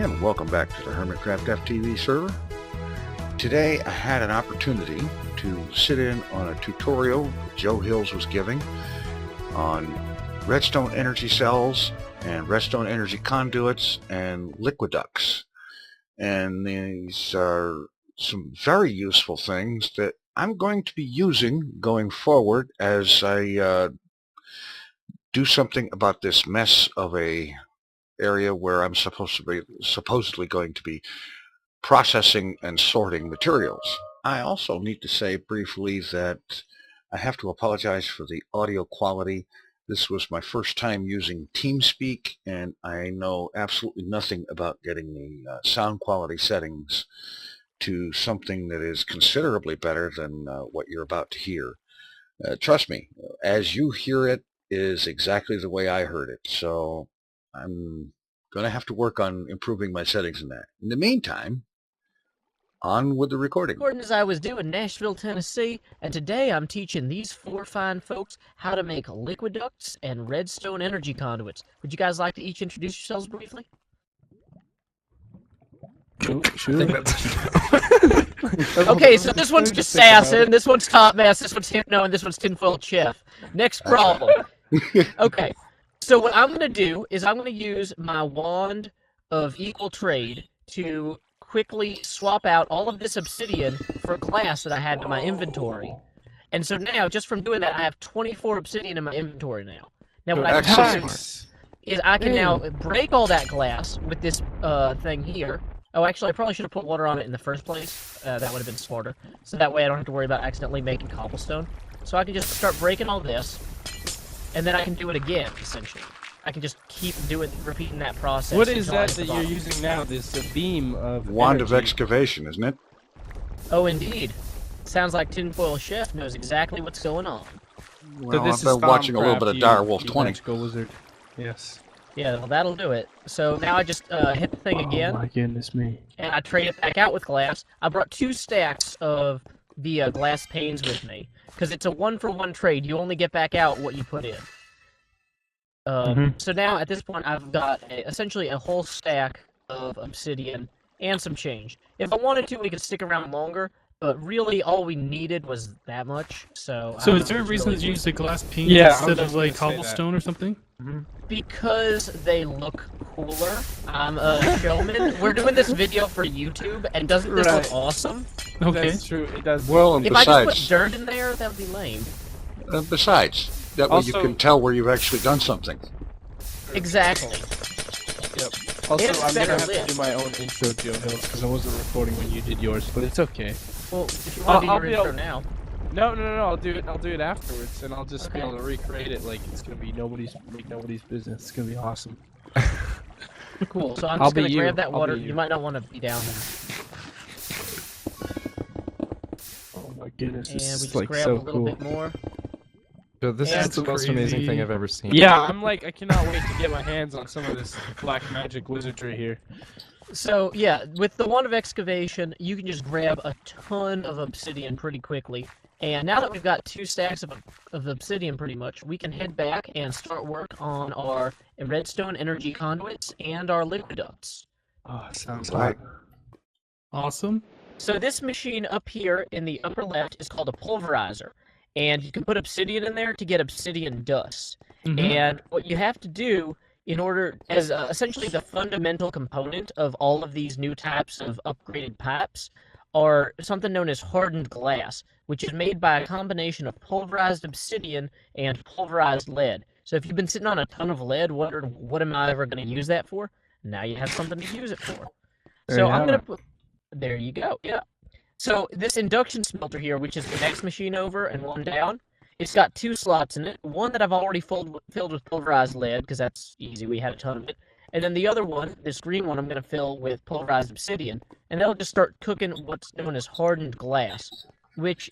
and welcome back to the Hermitcraft FTB server. Today I had an opportunity to sit in on a tutorial JoeHills was giving on redstone energy cells and redstone energy conduits and liquiducts. And these are some very useful things that I'm going to be using going forward as I do something about this mess of a area where I'm supposedly going to be processing and sorting materials. I also need to say briefly that I have to apologize for the audio quality. This was my first time using TeamSpeak, and I know absolutely nothing about getting the sound quality settings to something that is considerably better than what you're about to hear. Trust me, as you hear it is exactly the way I heard it, so I'm going to have to work on improving my settings in that. In the meantime, on with the recording. Recording as I was doing Nashville, Tennessee, and today I'm teaching these four fine folks how to make liquiducts and redstone energy conduits. Would you guys like to each introduce yourselves briefly? Sure. Okay, so this one's Assassin, this one's Top Mess, this one's Hypno, and this one's Tinfoil Chef. Next problem. Okay, so what I'm going to do is I'm going to use my wand of equal trade to quickly swap out all of this obsidian for glass that I had in my inventory. And so now, just from doing that, I have 24 obsidian in my inventory now. Now what I can do is I can now break all that glass with this thing here. Oh, actually, I probably should have put water on it in the first place. That would have been smarter. So that way I don't have to worry about accidentally making cobblestone. So I can just start breaking all this, and then I can do it again, essentially. I can just keep repeating that process. What is that you're using now? This beam of wand energy. of excavation, isn't it? Oh, indeed. Sounds like Tinfoil Chef knows exactly what's going on. Well, So this I've is been watching a little Thaumcraft, bit of Direwolf you 20. magical wizard. Yes. Yeah, well, that'll do it. So now I just hit the thing again. Oh my goodness me. And I trade it back out with glass. I brought 2 stacks of the glass panes with me, because it's a 1-for-1 trade. You only get back out what you put in. So now, at this point, I've got essentially a whole stack of obsidian and some change. If I wanted to, we could stick around longer, but really all we needed was that much, so... So is there a reason to use the glass panes Yeah, instead of like cobblestone or something? Because they look cooler. I'm a showman. We're doing this video for YouTube, and doesn't this look awesome? Okay. That's true. It does. Well, and If I just put besides, dirt in there, that would be lame. that way you Also- can tell where you've actually done something. Exactly. Yep. Also, It's I'm gonna better have lit. to do my own intro, JoeHills, because I wasn't recording when you did yours, but it's okay. Well, if you want to I'll do be your intro able- now. No, I'll do it afterwards, and I'll just be Okay. able to recreate it like it's gonna be nobody's business. It's gonna be awesome. Cool. So I'm I'll just be gonna you. grab that I'll water. be you. You might not want to be down there. Oh my goodness, And this we is just like grab a so little cool. bit more. So this Yeah, is it's the most amazing thing I've ever seen. Yeah, I'm like, I cannot wait to get my hands on some of this black magic wizardry here. So yeah, with the wand of excavation, you can just grab a ton of obsidian pretty quickly. And now that we've got 2 stacks of obsidian pretty much, we can head back and start work on our redstone energy conduits and our liquiducts. Oh, sounds Right. like Awesome. So this machine up here in the upper left is called a pulverizer. And you can put obsidian in there to get obsidian dust. And what you have to do in order, as essentially the fundamental component of all of these new types of upgraded pipes, are something known as hardened glass, which is made by a combination of pulverized obsidian and pulverized lead. So if you've been sitting on a ton of lead, wondering what am I ever going to use that for, now you have something to use it for. There So you I'm have going it. to put, there you go, yeah. So this induction smelter here, which is the next machine over and one down, it's got 2 slots in it. One that I've already filled with pulverized lead, because that's easy, we had a ton of it. And then the other one, this green one, I'm going to fill with pulverized obsidian. And that'll just start cooking what's known as hardened glass, which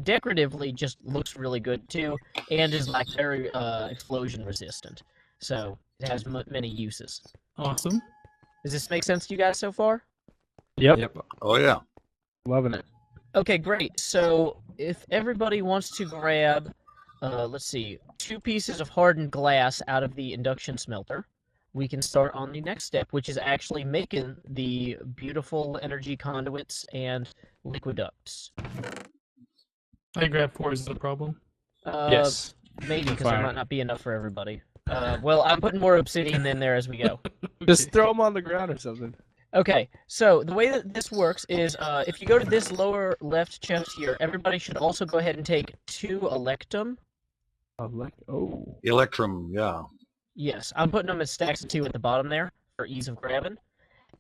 decoratively just looks really good too, and is like very explosion resistant. So it has many uses. Awesome. Does this make sense to you guys so far? Yep. Oh yeah. Loving it. Okay, great. So if everybody wants to grab, let's see, 2 pieces of hardened glass out of the induction smelter, we can start on the next step, which is actually making the beautiful energy conduits and liquiducts. I grab 4. Is that a problem? Yes. Maybe, because Fire. it might not be enough for everybody. Well, I'm putting more obsidian in there as we go. Just throw them on the ground or something. Okay, so the way that this works is if you go to this lower left chest here, everybody should also go ahead and take 2 electrum. Electrum, yeah. Yes, I'm putting them as stacks of 2 at the bottom there for ease of grabbing.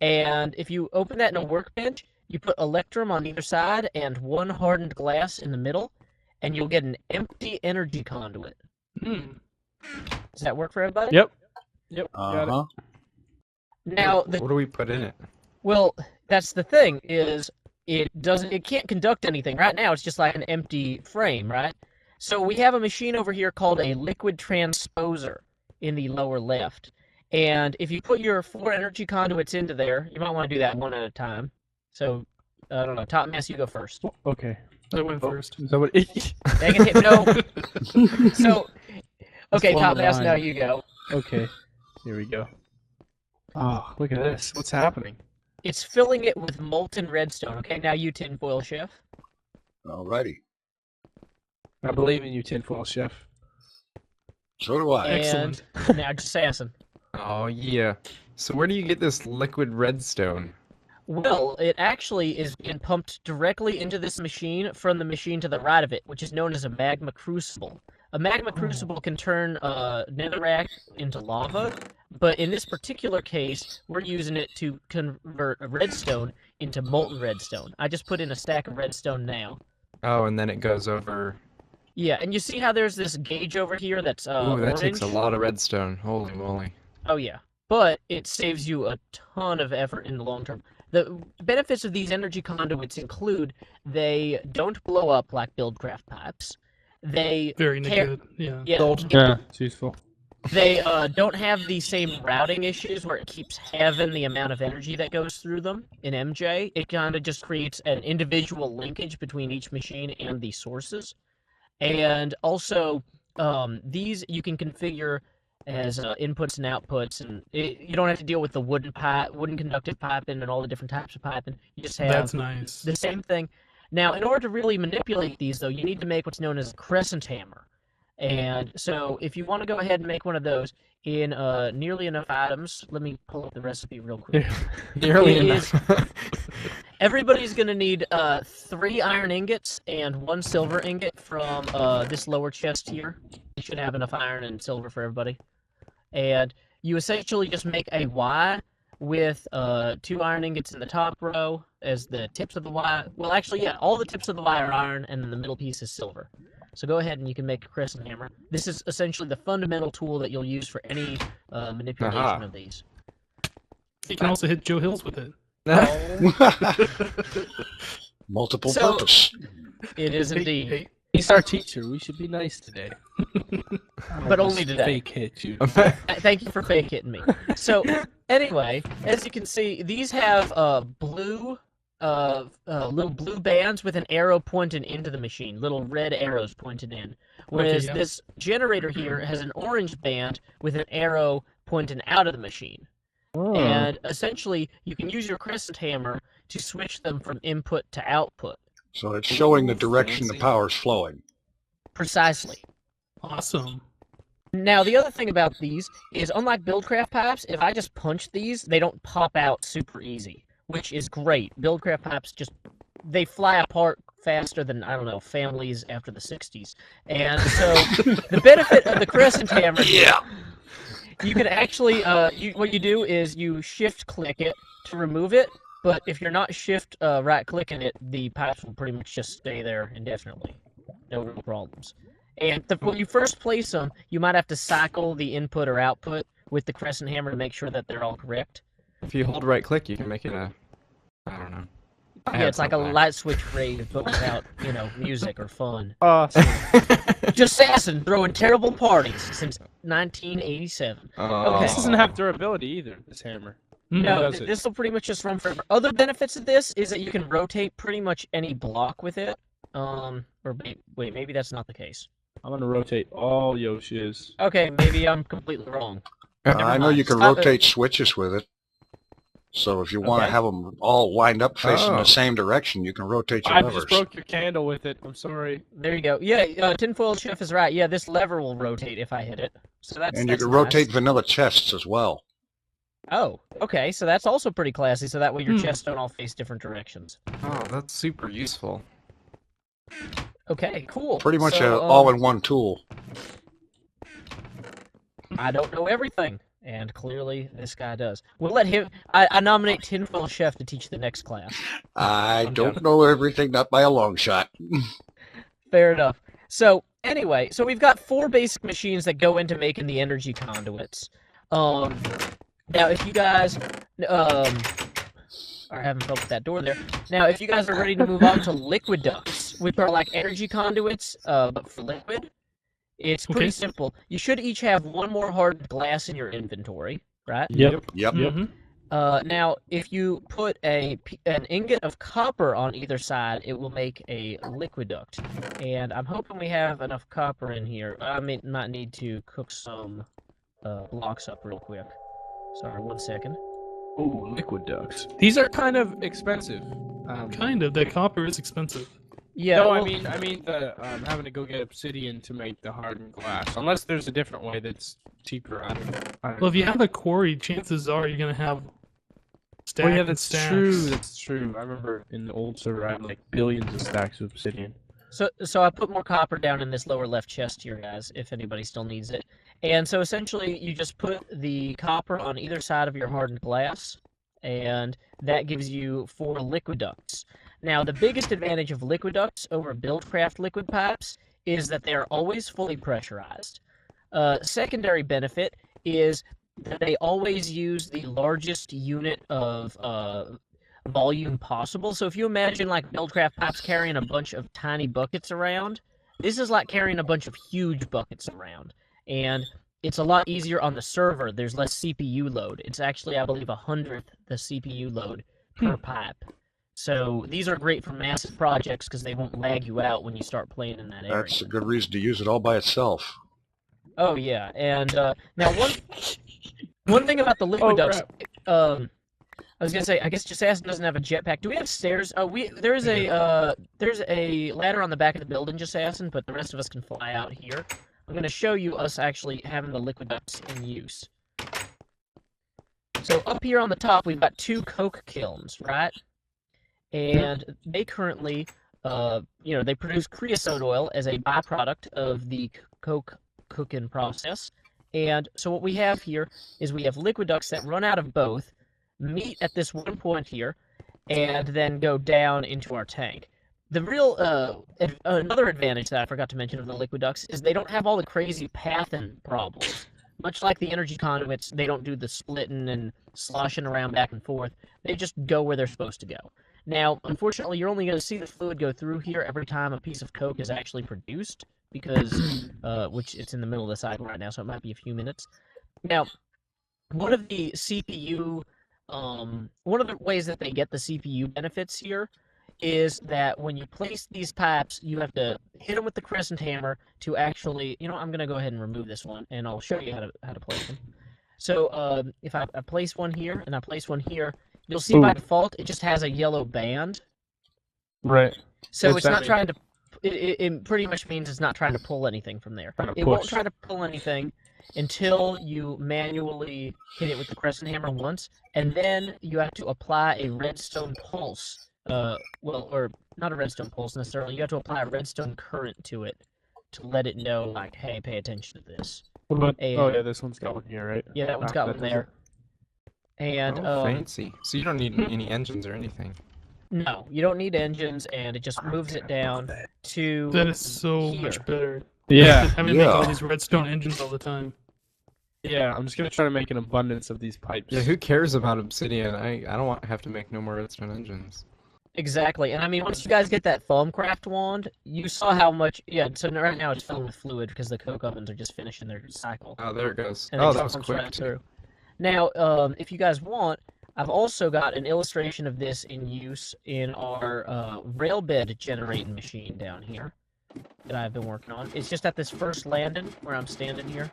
And if you open that in a workbench, you put electrum on either side and 1 hardened glass in the middle, and you'll get an empty energy conduit. Does that work for everybody? Yep. Got it. Uh-huh. Now, What do we put in it? well, that's the thing, is it can't conduct anything. Right now, it's just like an empty frame, right? So we have a machine over here called a liquid transposer in the lower left. And if you put your 4 energy conduits into there, you might want to do that one at a time. So, I don't know, Top Mess, you go first. Okay. I went first. Is that what? Dang it, no. So, okay, Let's Top follow the Mess, line. now you go. Okay. Here we go. Oh, look at this. What's happening? It's filling it with molten redstone. Okay, now you tinfoil chef. Alrighty. I believe in you, Tinfoil Chef. So do I. Excellent. And now just assassin. Oh yeah. So where do you get this liquid redstone? Well, it actually is being pumped directly into this machine from the machine to the right of it, which is known as a magma crucible. A magma crucible can turn netherrack into lava, but in this particular case, we're using it to convert a redstone into molten redstone. I just put in a stack of redstone now. Oh, and then it goes over. Yeah, and you see how there's this gauge over here that's Ooh, that orange? takes a lot of redstone. Holy moly. Oh yeah, but it saves you a ton of effort in the long term. The benefits of these energy conduits include they don't blow up like Buildcraft pipes. They Very tear- good. Yeah. Yeah, it's useful. They don't have the same routing issues where it keeps having the amount of energy that goes through them in MJ. It kind of just creates an individual linkage between each machine and the sources. And also, these you can configure as inputs and outputs, and you don't have to deal with the wooden conductive piping and all the different types of piping. You just have That's nice. the same thing. Now, in order to really manipulate these, though, you need to make what's known as a crescent hammer. And so, if you want to go ahead and make one of those in nearly enough items, let me pull up the recipe real quick. Nearly It enough. Everybody's going to need 3 iron ingots and 1 silver ingot from this lower chest here. You should have enough iron and silver for everybody. And you essentially just make a Y with 2 iron ingots in the top row as the tips of the Y. Well, actually, yeah, all the tips of the Y are iron, and then the middle piece is silver. So go ahead and you can make a crescent hammer. This is essentially the fundamental tool that you'll use for any manipulation Aha. of these. You can also hit JoeHills with it. Multiple So- purpose. It is indeed. Hey, He's our teacher. We should be nice today. But only today. Fake hit you. Thank you for fake hitting me. So, anyway, as you can see, these have little blue bands with an arrow pointing into the machine, little red arrows pointed in. Whereas yeah. this generator here has an orange band with an arrow pointing out of the machine. And essentially, you can use your crescent hammer to switch them from input to output. So it's showing the Ooh, direction the fancy. power's flowing. Precisely. awesome. Now, the other thing about these is, unlike Buildcraft pipes, if I just punch these, they don't pop out super easy, which is great. Buildcraft pipes they fly apart faster than, I don't know, families after the 60s. And so, the benefit of the crescent hammer, you can actually, what you do is you shift-click it to remove it, but if you're not shift right-clicking it, the pipes will pretty much just stay there indefinitely. No real problems. And when you first place them, you might have to cycle the input or output with the crescent hammer to make sure that they're all correct. If you hold right click, you can make it a. I don't know. Yeah, it's like a light switch rave, but without, music or fun. Awesome. Just assassin throwing terrible parties since 1987. Okay. This doesn't have durability either, this hammer. No, does it? this will pretty much just run forever. Other benefits of this is that you can rotate pretty much any block with it. Wait, maybe that's not the case. I'm going to rotate all Yoshi's. Okay, maybe I'm completely wrong. I know you can Stop it. rotate switches with it. So if you want to Okay. have them all wind up facing Oh. the same direction, you can rotate your I levers. just broke your candle with it. I'm sorry. There you go. Yeah, Tinfoil Chef is right. Yeah, this lever will rotate if I hit it. So that's And you that's can nice. rotate vanilla chests as well. Oh, okay. So that's also pretty classy. So that way your chests don't all face different directions. Oh, that's super useful. Okay, cool. Pretty much So, an all-in-one tool. I don't know everything, and clearly this guy does. We'll let him. I nominate Tinfoil Chef to teach the next class. I I'm don't down. know everything, not by a long shot. Fair enough. So anyway, so we've got 4 basic machines that go into making the energy conduits. Now if you guys are having trouble with that door there. Now if you guys are ready to move on to Liquiducts, which are like energy conduits, but for liquid, it's pretty Okay. simple. You should each have 1 more hardened glass in your inventory, right? Yep. Yep. Mm-hmm. Now, if you put an ingot of copper on either side, it will make a liquiduct. And I'm hoping we have enough copper in here. I might need to cook some blocks up real quick. Sorry, 1 second. Ooh, Liquiducts. These are kind of expensive. Kind of. That copper is expensive. Yeah. No, well, I mean the having to go get obsidian to make the hardened glass. Unless there's a different way that's cheaper. I don't know. Well, if you have a quarry, chances are you're gonna have stacks. Oh yeah, and that's stacks. true. That's true. I remember in the old server I had like billions of stacks of obsidian. So I put more copper down in this lower left chest here, guys, if anybody still needs it. And so essentially, you just put the copper on either side of your hardened glass, and that gives you 4 liquiducts. Now, the biggest advantage of liquiducts over Buildcraft liquid pipes is that they are always fully pressurized. Secondary benefit is that they always use the largest unit of volume possible. So if you imagine like Buildcraft pipes carrying a bunch of tiny buckets around, this is like carrying a bunch of huge buckets around. And it's a lot easier on the server. There's less CPU load. It's actually, I believe, 100th the CPU load per pipe. So these are great for massive projects because they won't lag you out when you start playing in that area. That's a good reason to use it all by itself. Oh yeah, and now one thing about the Liquiducts, I was gonna say, I guess Assassin doesn't have a jetpack. Do we have stairs? There's a ladder on the back of the building, Assassin, but the rest of us can fly out here. I'm gonna show you us actually having the Liquiducts in use. So up here on the top, we've got 2 coke kilns, right? And they currently, they produce creosote oil as a byproduct of the coke cooking process. And so what we have here is we have liquiducts that run out of both, meet at this one point here, and then go down into our tank. The real, another advantage that I forgot to mention of the liquiducts is they don't have all the crazy pathing problems. Much like the energy conduits, they don't do the splitting and sloshing around back and forth. They just go where they're supposed to go. Now, unfortunately, you're only going to see the fluid go through here every time a piece of coke is actually produced, because, which it's in the middle of the cycle right now, so it might be a few minutes. Now, one of the ways that they get the CPU benefits here is that when you place these pipes, you have to hit them with the crescent hammer to actually, I'm going to go ahead and remove this one, and I'll show you how to place them. So, if I place one here, and I place one here, you'll see by default, it just has a yellow band. Right. So What's it's that not mean? trying to, it pretty much means it's not trying to pull anything from there. Trying to It won't push. try to pull anything until you manually hit it with the crescent hammer once, and then you have to apply a redstone pulse. Or not a redstone pulse necessarily, you have to apply a redstone current to it to let it know, like, hey, pay attention to this. What about? And- Oh yeah, this one's got one here, right? Yeah, that one's got one there. And, Oh, fancy. So you don't need any engines or anything. no, you don't need engines, and it just moves it down to That is so here. much better. Yeah. Having to make all Yeah. these redstone engines all the time. Yeah, I'm just gonna try to make an abundance of these pipes. Yeah, who cares about obsidian? I don't have to make no more redstone engines. Exactly, and I mean, once you guys get that Foamcraft wand, you saw how much, so right now it's filling with fluid because the coke ovens are just finishing their cycle. Oh, there it goes. And Oh, it that was pumps quick. right through. Now, if you guys want, I've also got an illustration of this in use in our railbed generating machine down here that I've been working on. It's just at this first landing where I'm standing here.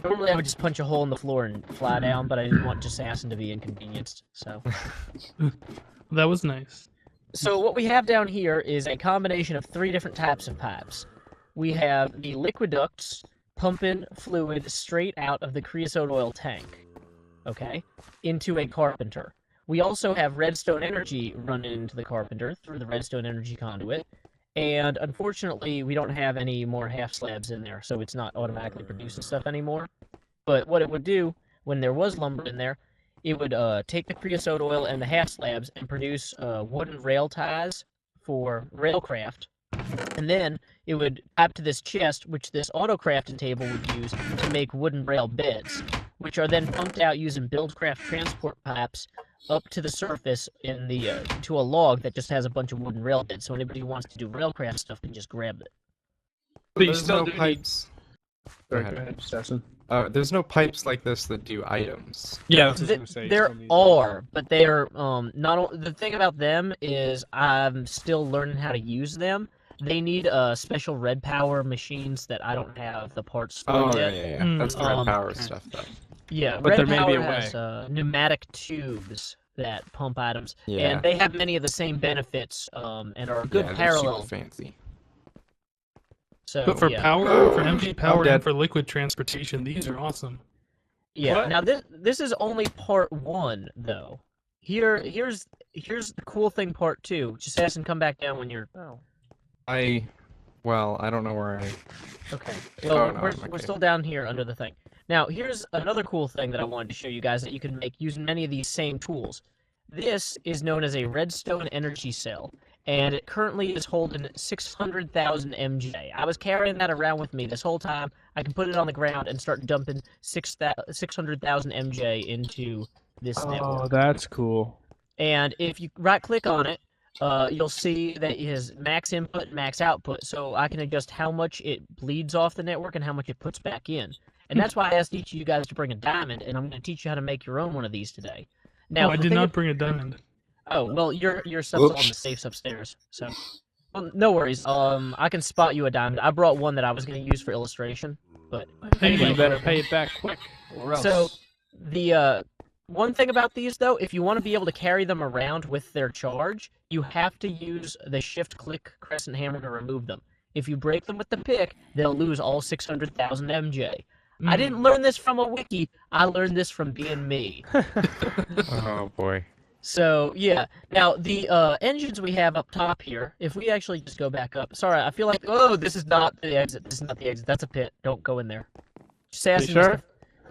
Normally I would just punch a hole in the floor and fly down, but I didn't want Assassin to be inconvenienced, so. That was nice. So what we have down here is a combination of 3 different types of pipes. We have the Liquiducts pumping fluid straight out of the creosote oil tank, okay, into a carpenter. We also have redstone energy running into the carpenter through the redstone energy conduit, and unfortunately we don't have any more half slabs in there, so it's not automatically producing stuff anymore. But what it would do, when there was lumber in there, it would take the creosote oil and the half slabs and produce wooden rail ties for railcraft. And then it would tap to this chest, which this auto-crafting table would use to make wooden rail beds, which are then pumped out using Buildcraft transport pipes up to the surface in the to a log that just has a bunch of wooden rail beds. So anybody who wants to do railcraft stuff can just grab it. But you There's still no do need... pipes. Sorry, go ahead, Assassin. There's no pipes like this that do items. Yeah, that's what I was gonna say. There are, but they are the thing about them is I'm still learning how to use them. They need special red power machines that I don't have the parts for Oh, yet. yeah. That's the red power stuff, though. Yeah, But red there may power be a has pneumatic tubes that pump items, Yeah. and they have many of the same benefits and are a good Yeah, they're parallel. super fancy. So, But for yeah. power, for empty power, dead. and for liquid transportation, these are awesome. Yeah. What? Now this is only part 1 though. Here's the cool thing, part 2. Just ask and come back down when you're. Oh. Well, I don't know where I... Okay. Well, no, we're okay. still down here under the thing. Now, here's another cool thing that I wanted to show you guys that you can make using many of these same tools. This is known as a redstone energy cell, and it currently is holding 600,000 MJ. I was carrying that around with me this whole time. I can put it on the ground and start dumping 600,000 MJ into this Oh, network. that's cool. And if you right-click on it, you'll see that it has max input and max output, so I can adjust how much it bleeds off the network and how much it puts back in. And that's why I asked each of you guys to bring a diamond, and I'm going to teach you how to make your own one of these today. Now, I did not bring a diamond. Oh, well, your stuff's all in the Oops. safes upstairs, so... Well, no worries, I can spot you a diamond. I brought one that I was going to use for illustration, but... Hey, You Anyway, better pay it back quick, or else. so, the, one thing about these, though, if you want to be able to carry them around with their charge, you have to use the shift-click crescent hammer to remove them. If you break them with the pick, they'll lose all 600,000 MJ. I didn't learn this from a wiki. I learned this from being me. Oh, boy. So, yeah. Now, the engines we have up top here, if we actually just go back up. Sorry, I feel like, oh, this is not the exit. This is not the exit. That's a pit. Don't go in there. Sassy You sure?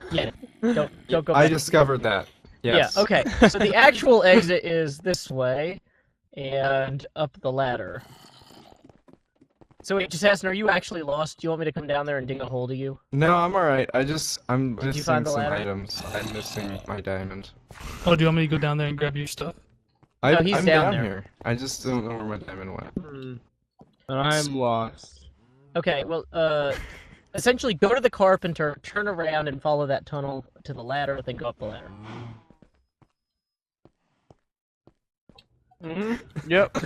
Yeah. Don't go back. I discovered that. Yes. Yeah, okay. So the actual exit is this way and up the ladder. So wait, just asking, are you actually lost? Do you want me to come down there and dig a hole to you? No, I'm alright. I'm you missing find the some ladder? items. I'm missing my diamond. Oh, do you want me to go down there and grab your stuff? No, he's I'm down down there. here. I just don't know where my diamond went. And I'm lost. Okay, well, essentially go to the carpenter, turn around and follow that tunnel to the ladder, then go up the ladder. Yep.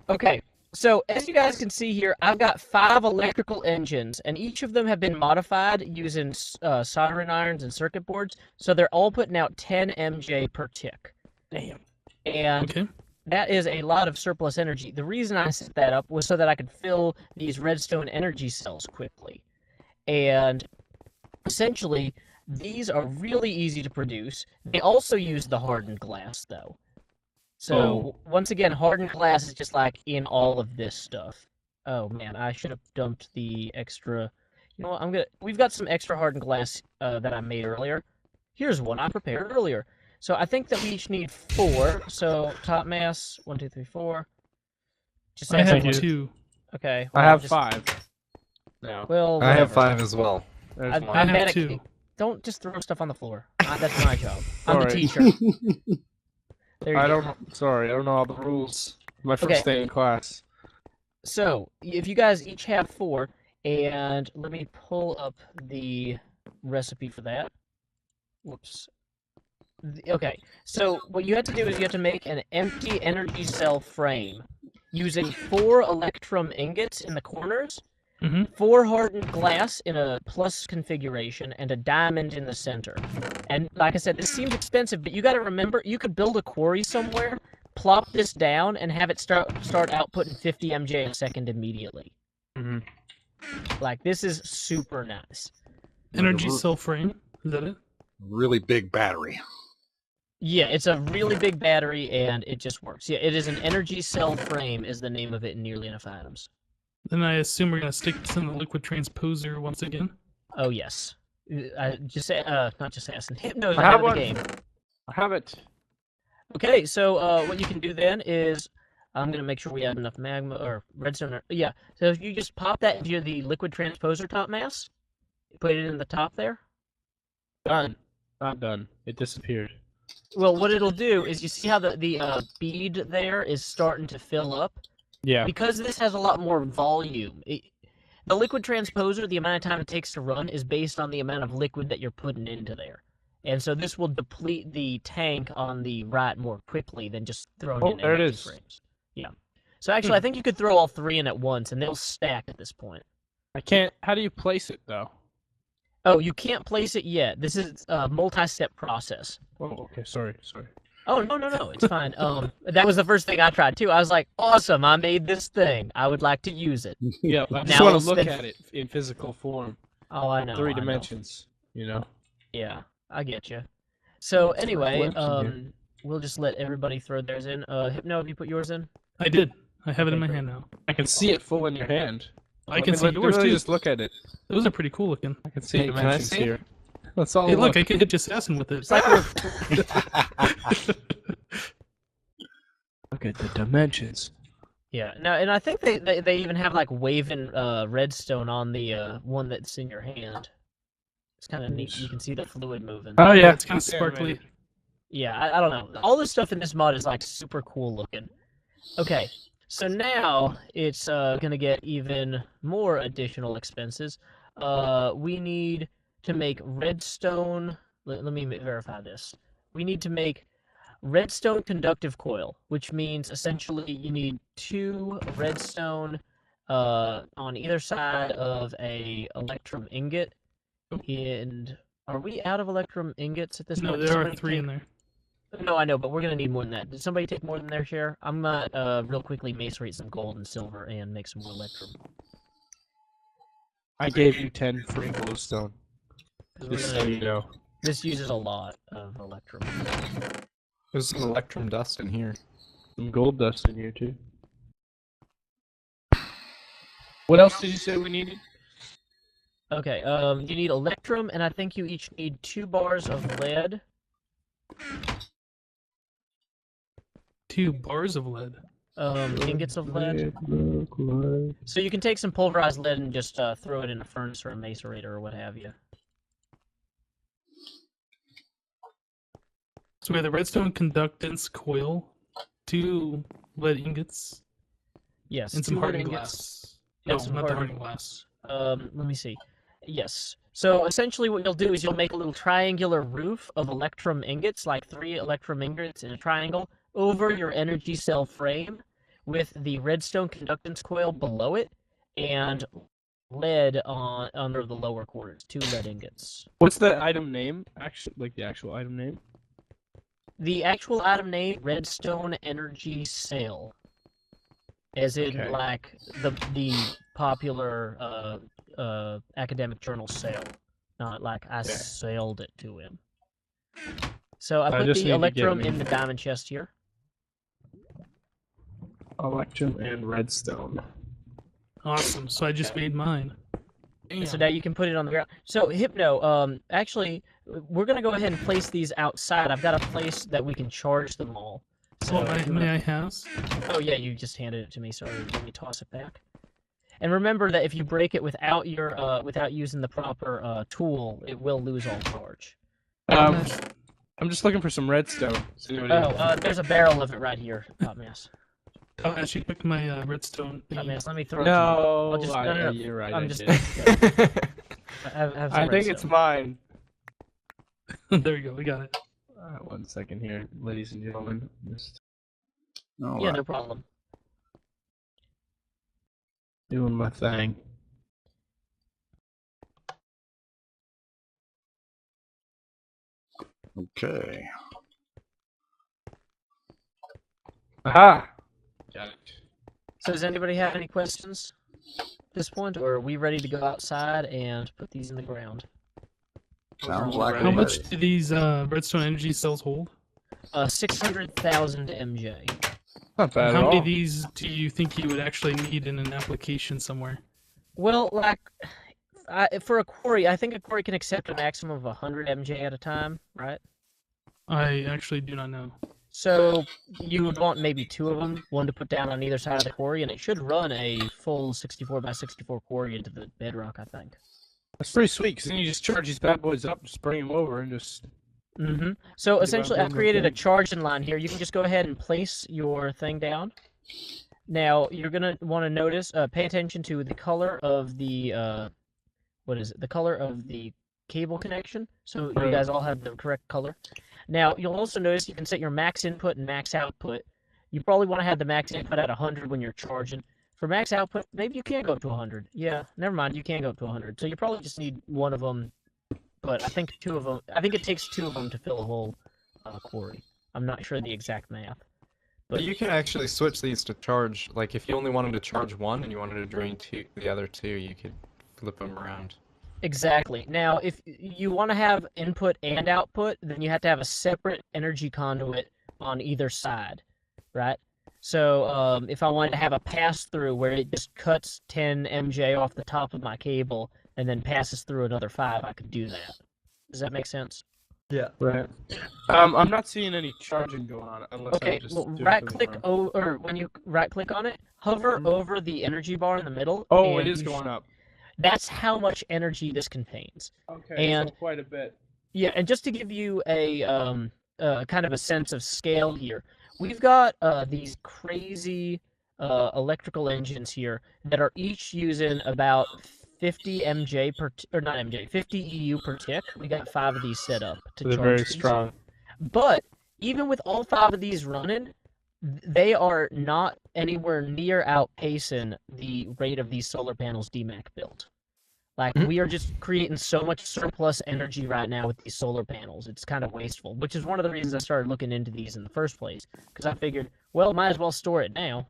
Okay, so as you guys can see here, I've got 5 electrical engines, and each of them have been modified using soldering irons and circuit boards, so they're all putting out 10 MJ per tick. Damn. And Okay. that is a lot of surplus energy. The reason I set that up was so that I could fill these redstone energy cells quickly. And essentially, these are really easy to produce. They also use the hardened glass, though. So, once again, hardened glass is just like in all of this stuff. Oh man, I should have dumped the extra... You know what, we've got some extra hardened glass that I made earlier. Here's one I prepared earlier. So I think that we each need 4. So top mass, 1, 2, 3, 4. Just I have you. 2. Okay. I well, have just- 5. No. Well, I have whatever. 5 as well. There's I mine. I have had a 2. key. Don't just throw stuff on the floor. That's my job. I'm the Sorry. teacher. There you I go. don't. Sorry, I don't know all the rules. My first Okay. day in class. So if you guys each have 4, and let me pull up the recipe for that. Whoops. Okay, so what you have to do is you have to make an empty energy cell frame using 4 electrum ingots in the corners, Mm-hmm. 4 hardened glass in a plus configuration, and a diamond in the center. And like I said, this seems expensive, but you got to remember, you could build a quarry somewhere, plop this down, and have it start outputting 50 MJ a second immediately. Mm-hmm. Like, this is super nice. Energy cell frame. Is that it? Really big battery. Yeah, it's a really big battery, and it just works. Yeah, it is an energy cell frame is the name of it in nearly enough items. Then I assume we're gonna stick this in the liquid transposer once again. Oh, yes. Not just Assassin. Hypno is I ahead have of the one. game. I have it. Okay, so what you can do then is, I'm going to make sure we have enough magma, or redstone, yeah. So if you just pop that into the liquid transposer top mass, put it in the top there. Done. Not done. It disappeared. Well, what it'll do is, you see how the bead there is starting to fill up? Yeah. Because this has a lot more volume. The liquid transposer, the amount of time it takes to run, is based on the amount of liquid that you're putting into there. And so this will deplete the tank on the right more quickly than just throwing in there it energy is. frames. Yeah. So actually, I think you could throw all 3 in at once, and they'll stack at this point. I can't. How do you place it though? Oh, you can't place it yet. This is a multi-step process. Oh, okay. Sorry. Oh, no, it's fine. That was the first thing I tried, too. I was like, awesome, I made this thing. I would like to use it. Yeah, I just Now want we'll to look spend- at it in physical form. Oh, I know. 3 I know. dimensions. You know. Yeah, I get you. So anyway, glimpse in here. we'll just let everybody throw theirs in. Hypno, have you put yours in? I did. I have it in Okay, my great. hand now. I can see it full in your hand. I can see yours literally too. Just look at it. Those are pretty cool looking. I can see Hey, can I dimensions see? here. Let's all Hey, look, look. I can hit assassin with it. It's like we're Look at the dimensions. yeah. No, and I think they even have like waving redstone on the one that's in your hand. It's kind of neat. You can see the fluid moving. Oh yeah, It's kind of sparkly. Yeah, I don't know. All this stuff in this mod is like super cool looking. Okay, so now it's gonna get even more additional expenses. We need to make redstone. Let me verify this. We need to make redstone conductive coil, which means essentially you need 2 redstone on either side of a electrum ingot. And are we out of electrum ingots at this No, point? there are Somebody 3 take- in there. No, I know, but we're gonna need more than that. Did somebody take more than their share? I'm gonna real quickly macerate some gold and silver and make some more electrum. I gave you 10 free glowstone. Just so you know. This uses a lot of electrum. There's some electrum dust in here. Some gold dust in here too. What else did you say we needed? Okay, you need electrum, and I think you each need 2 bars of lead. 2 bars of lead. Ingots of lead. So you can take some pulverized lead and just throw it in a furnace or a macerator or what have you. So we have the redstone conductance coil, 2 lead ingots, Yes, and some 2 hardened ingots. glass. Yeah, No, some not the hardened hardened glass. Let me see. Yes. So essentially what you'll do is you'll make a little triangular roof of electrum ingots, like 3 electrum ingots in a triangle, over your energy cell frame with the redstone conductance coil below it and lead on under the lower quarters, 2 lead ingots. What's the item name? Actually, like the actual item name? The actual item name, redstone energy cell. As in, Okay. like, the popular academic journal sale. Not like I sold it to him. So I I put just the need to get electrum me- in the diamond chest here. Electrum and redstone. Awesome. So I just made mine. So now you can put it on the ground. So Hypno, actually, we're gonna go ahead and place these outside. I've got a place that we can charge them all. So Oh, if you may wanna- I have? Oh yeah, you just handed it to me. Sorry, let me toss it back. And remember that if you break it without your without using the proper tool, it will lose all charge. I'm just looking for some redstone. Does anybody- Oh, there's a barrel of it right here, Hot Mess. Oh, I should pick my redstone Hot thingy. Mess, let me throw it No, I'll just- no, no, no. you're right. I'm I just- did. to you. Have some I think it's redstone. mine. There we go. We got it. Alright, 1 second here, ladies and gentlemen. Just All Yeah, right. no problem. doing my thing. Okay. Aha! Got it. So does anybody have any questions at this point, or are we ready to go outside and put these in the ground? Sounds like How we're much ready. do these redstone energy cells hold? 600,000 MJ. Not bad And at how many all. of these do you think you would actually need in an application somewhere? Well, like, for a quarry, I think a quarry can accept a maximum of 100 MJ at a time, right? I actually do not know. So you would want maybe 2 of them, one to put down on either side of the quarry, and it should run a full 64 by 64 quarry into the bedrock, I think. That's pretty sweet, because then you just charge these bad boys up, just bring them over, and just... Mm-hmm. So essentially, I've boom, created a boom. charging line here. You can just go ahead and place your thing down. Now, you're going to want to notice, pay attention to the color of the, what is it? The color of the cable connection. So you guys all have the correct color. Now, you'll also notice you can set your max input and max output. You probably want to have the max input at 100 when you're charging. For max output, maybe you can go up to 100. Yeah, never mind, you can go up to 100. So you probably just need one of them, but I think 2 of them, I think it takes 2 of them to fill a whole quarry. I'm not sure the exact math. But you can actually switch these to charge. Like if you only wanted to charge one and you wanted to drain the other two, you could flip them around. Exactly. Now, if you want to have input and output, then you have to have a separate energy conduit on either side, right? So if I wanted to have a pass-through where it just cuts 10 MJ off the top of my cable and then passes through another 5, I could do that. Does that make sense? Yeah. Right. I'm not seeing any charging going on unless Okay, I'm just well, doing right-click, things wrong. or when you right-click on it, hover over the energy bar in the middle. Oh, and it is you going up. That's how much energy this contains. Okay, And so quite a bit. yeah, and just to give you a kind of a sense of scale here, we've got these crazy electrical engines here that are each using about 50 MJ per, or not MJ, 50 EU per tick. We got 5 of these set up to They're charge very these. strong. But even with all 5 of these running, they are not anywhere near outpacing the rate of these solar panels DMAC built. Like, we are just creating so much surplus energy right now with these solar panels. It's kind of wasteful, which is one of the reasons I started looking into these in the first place. Because I figured, well, might as well store it now.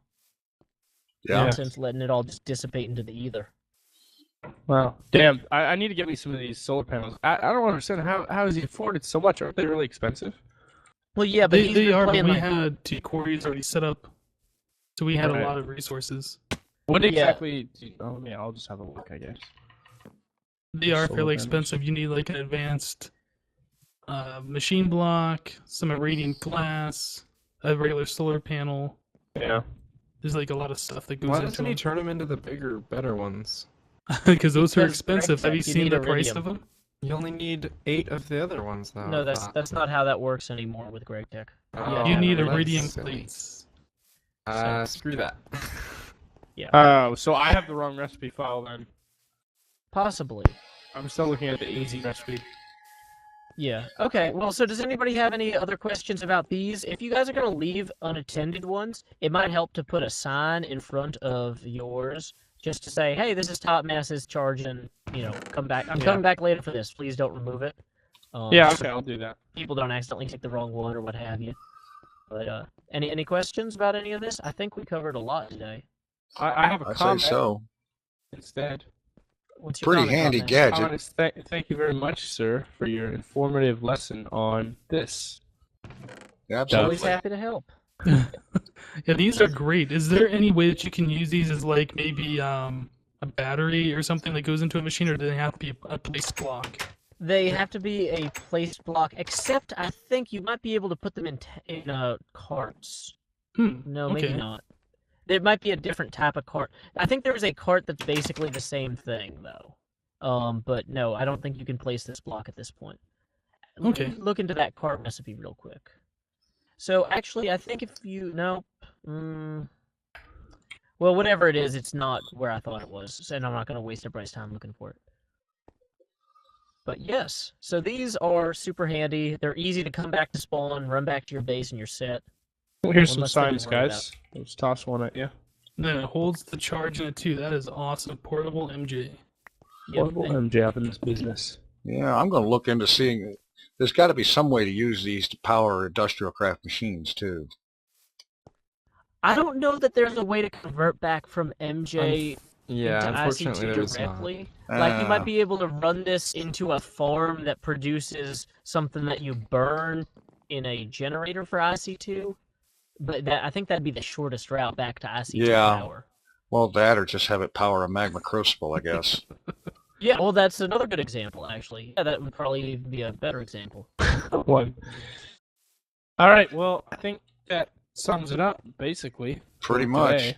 Yeah. Nonsense letting it all just dissipate into the ether. Wow. Damn, I need to get me some of these solar panels. I don't understand how is he afforded so much? Aren't they really expensive? Well, yeah, but They are, but playing we like... had 2 quarries already set up, so we had Right. a lot of resources. What Yeah. exactly? Oh, yeah, I'll just have a look, I guess. They are Solar fairly panels. expensive. You need like an advanced machine block, some irradiant glass, a regular solar panel. Yeah. There's like a lot of stuff that goes Why into doesn't he them. turn them into the bigger, better ones? Because those are Because expensive. Have you Greg said seen you the need price iridium. of them? You only need 8 of the other ones, though. No, that's not how that works anymore with Greg Tech. Oh, You need that's iridium silly. plates. Screw that. Oh, so I have the wrong recipe file then. Possibly. I'm still looking at the easy recipe. Yeah. Okay. Well, so does anybody have any other questions about these? If you guys are going to leave unattended ones, it might help to put a sign in front of yours just to say, hey, this is Top Mass's charging, come back. I'm coming back later for this. Please don't remove it. Yeah, so okay, I'll do that. people don't accidentally take the wrong one or what have you. But any questions about any of this? I think we covered a lot today. I have a I'd say comment so. instead. What's your Pretty comment, handy Top Mass? gadget. Thank you very much, sir, for your informative lesson on this. Always Absolutely. happy to help. Yeah, these are great. Is there any way that you can use these as like maybe a battery or something that goes into a machine, or do they have to be a place block? They have to be a placed block, except I think you might be able to put them in carts. No, maybe okay. not. There might be a different type of cart. I think there is a cart that's basically the same thing, though. But no, I don't think you can place this block at this point. Let me Okay. look into that cart recipe real quick. So actually, I think if you well, whatever it is, it's not where I thought it was, and I'm not going to waste everybody's time looking for it. But yes, so these are super handy. They're easy to come back to spawn, run back to your base, and you're set. Well, here's some One less thing to signs, worry guys. Let's toss one at you. Then it holds the charge in it too. That is awesome. Portable MJ. Yep, Portable and- MJ up in this business. Yeah, I'm going to look into seeing There's got to be some way to use these to power industrial craft machines too. I don't know that there's a way to convert back from MJ Yeah, into unfortunately IC2 there's not. directly. Like, you Ah. might be able to run this into a farm that produces something that you burn in a generator for IC2, but I think that'd be the shortest route back to IC2 Yeah. power. Well, that or just have it power a magma crucible, I guess. Yeah, well, that's another good example, actually. Yeah, that would probably even be a better example. One. All right. Well, I think that sums it up, basically. Pretty for much. today.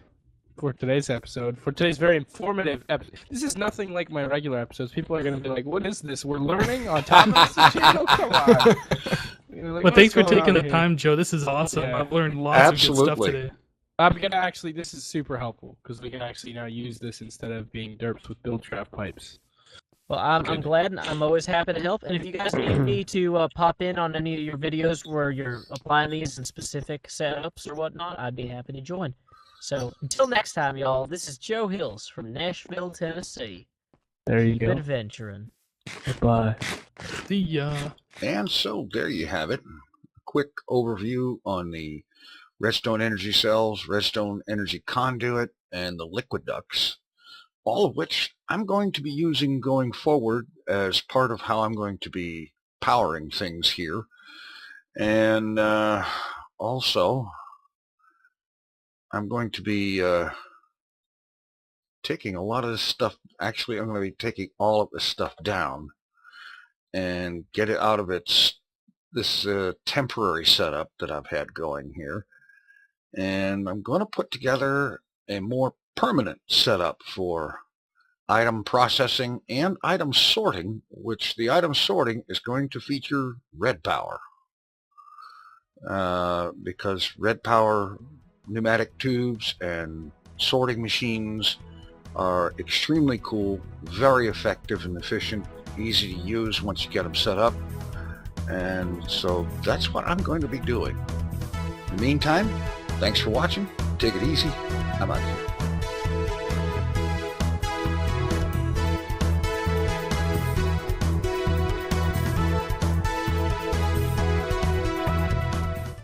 For today's episode, for today's very informative episode. This is nothing like my regular episodes. People are going to be like, what is this? We're learning on top of this channel? Come on. You know, like, Well, thanks for what's going taking on the here? time, Joe. This is awesome. Yeah. I've learned lots of good stuff Absolutely. today. I'm going to actually, this is super helpful, because we can actually now use this instead of being derps with build trap pipes. Well, I'm glad, and I'm always happy to help. And if you guys need me to pop in on any of your videos where you're applying these in specific setups or whatnot, I'd be happy to join. So until next time, y'all, this is Joe Hills from Nashville, Tennessee. There you Keep adventuring. Bye. See ya. And so there you have it. A quick overview on the redstone energy cells, redstone energy conduit, and the Liquiducts, all of which I'm going to be using going forward as part of how I'm going to be powering things here. And also, I'm going to be taking a lot of this stuff. Actually, I'm going to be taking all of this stuff down and get it out of this temporary setup that I've had going here. And I'm going to put together a more permanent setup for item processing and item sorting, which the item sorting is going to feature red power. Because red power pneumatic tubes and sorting machines are extremely cool, very effective and efficient, easy to use once you get them set up. And so that's what I'm going to be doing. In the meantime, thanks for watching. Take it easy. I'm out here.